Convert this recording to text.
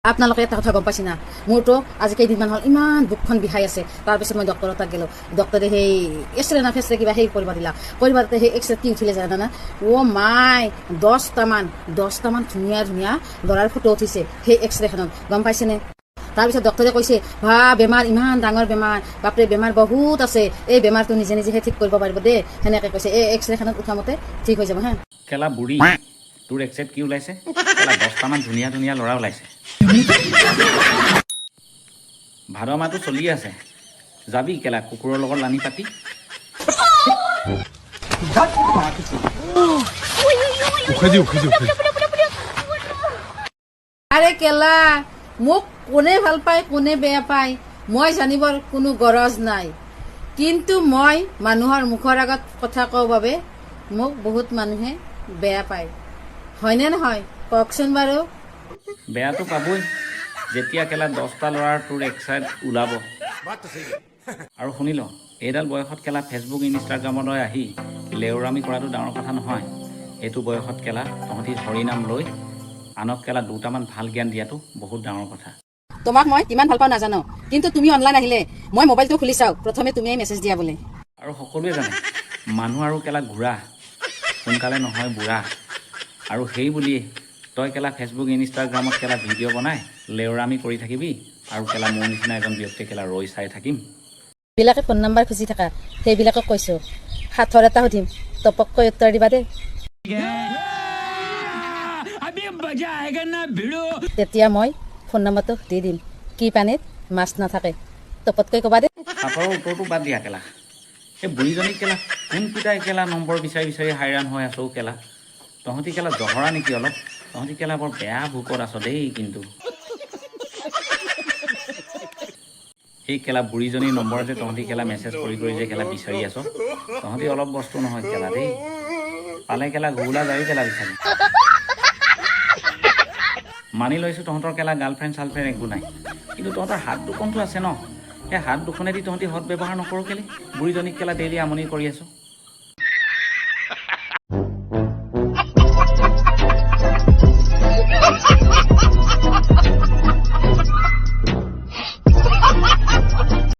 আপোনালোকে এটা কথা গম পাইছে না মোৰতো আজি কেইদিনমান হ'ল ইমান বুকখন বিষাই আছে তাৰপিছত মই ডক্টৰৰ তাত গ'লোঁ ডক্টৰে সেই এক্সৰে না ফেক্সৰে কিবা সেই কৰিব দিলা কৰিব দিওঁতে সেই এক্সৰে কি উঠিলে জানা মাই 10টামান ধুনীয়া ধুনীয়া ল'ৰাৰ ফটো উঠিছে সেই এক্সৰেখনত গম পাইছেনে তাৰপিছত ডক্টৰে কৈছে ভা বেমাৰ ইমান ডাঙৰ বেমাৰ বাপৰে বেমাৰ বহুত আছে এই বেমাৰটো নিজে নিজেহে ঠিক কৰিব পাৰিব দেই সেনেকৈ কৈছে এই এক্সৰেখনত উঠামতে ঠিক হৈ যাব হা কেলা বুঢ়ী তোৰ এক্সেট কি ওলাইছে 10টামান ধুনীয়া ধুনীয়া ল'ৰা ওলাইছে ভাদ মাহটো চলি আছে যাবি কেলা কুকুৰৰ লগত লানি পাতি আৰে কেলা মোক কোনে ভাল পায় কোনে বেয়া পায় মই জানিবৰ কোনো গৰজ নাই কিন্তু মই মানুহৰ মুখৰ আগত কথা কওঁ বাবে মোক বহুত মানুহে বেয়া পায় হয়নে নহয় কওকচোন বাৰু বেয়াটো পাবই যেতিয়া কেলা 10টা ল'ৰাৰ তোৰ এক্সাইট ওলাব আৰু শুনি ল এইডাল বয়সত কেলা ফেচবুক ইনষ্টাগ্ৰামলৈ আহি লেউৰামি কৰাটো ডাঙৰ কথা নহয় এইটো বয়সত কেলা তহঁতি হৰিনাম লৈ আনক কেলা 2টামান ভাল জ্ঞান দিয়াটো বহুত ডাঙৰ কথা তোমাক মই কিমান ভাল পাওঁ নাজানো কিন্তু তুমি অনলাইন আহিলে মই মোবাইলটো খুলি চাওঁ প্ৰথমে তুমিয়ে মেছেজ দিয়া বোলে আৰু সকলোৱে জানে মানুহ আৰু কেলা ঘূৰা সোনকালে নহয় বুঢ়া আৰু সেই বুলিয়ে তই কেলা ফেচবুক ইনষ্টাগ্ৰামত কেলা ভিডিঅ' বনাই লেউৰামি কৰি থাকিবি আৰু কেলা মোৰ নিচিনা এজন ব্যক্তিয়ে কেলা ৰৈ চাই থাকিম বিলাকে ফোন নম্বৰ খুজি থাকা সেইবিলাকক কৈছোঁ সাঁথৰ এটা সুধিম তপককৈ উত্তৰ দিবা দেই তেতিয়া মই ফোন নম্বৰটো দি দিম কি পানীত মাছ নাথাকে তপতকৈ ক'বা দেই সাঁথৰৰ উত্তৰটো বাদ দিয়া কেলা সেই বুঢ়ীজনীক কেলা কোন পিতাই কেলা নম্বৰ বিচাৰি বিচাৰি হাইৰাণ হৈ আছো কেলা তহঁতি কেলা জহৰা নেকি অলপ তহঁতি কেলা বৰ বেয়া ভোকত আছ দেই কিন্তু সেই কেলা বুঢ়ীজনীৰ নম্বৰ যে তহঁতি কেলা মেছেজ কৰি কৰি যে কেলা বিচাৰি আছ তহঁতি অলপ বস্তু নহয় কেলা দেই পালে কেলা ঘুগুলা যাবি কেলা বিচাৰি মানি লৈছোঁ তহঁতৰ কেলা গাৰ্লফ্ৰেণ্ড চাৰ্লফ্ৰেণ্ড একো নাই কিন্তু তহঁতৰ হাত দুখনটো আছে ন সেই হাত দুখনেদি তহঁতি সৎ ব্যৱহাৰ নকৰোঁ কেলে বুঢ়ীজনীক কেলা ডেইলি আমনি কৰি আছ